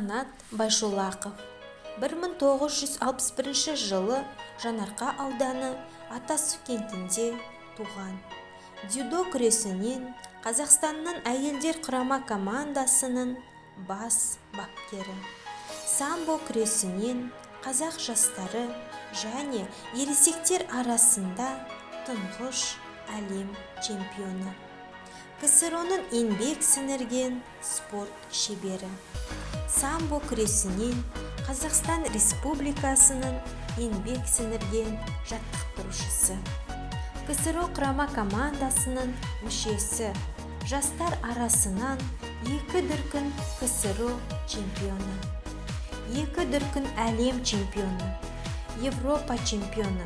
Қанат Байшолақов 1961 жылы Жанарқа ауданы Атасу кентінде туған. Дзюдо күресінен Қазақстанның әйелдер құрама командасының бас бапкері. Самбо күресінен қазақ жастары және ересектер арасында тұңғыш әлем чемпионы. КСР-ның еңбек сіңірген спорт шебері. Самбо күресінен Қазақстан Республикасының еңбек сіңірген жаттықтырушысы. КСР құрама командасының мүшесі. Жастар арасынан 2 дүркін КСР чемпионы, 2 дүркін әлем чемпионы, Европа чемпионы,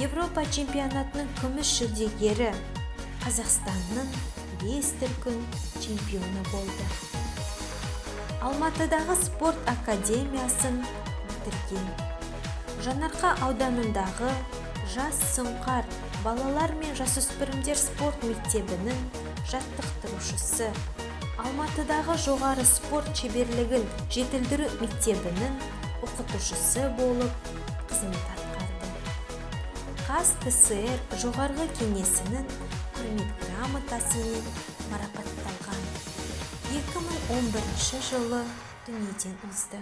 Европа чемпионатының күміс жүлдегері, Қазақстанның 5 дүркін чемпионы болды. Алматыдағы спорт академиясын бітірген. Жанарқа ауданындағы жас сұңқар балалар мен жасөспірімдер спорт мектебінің жаттықтырушысы. Алматыдағы жоғары спорт шеберлігін жетілдіру мектебінің оқытушысы болып қызмет атқарды. КСР жоғарғы кеңесінің құрмет грамотасымен марапатталған. 2011 жылы дүниеден озды.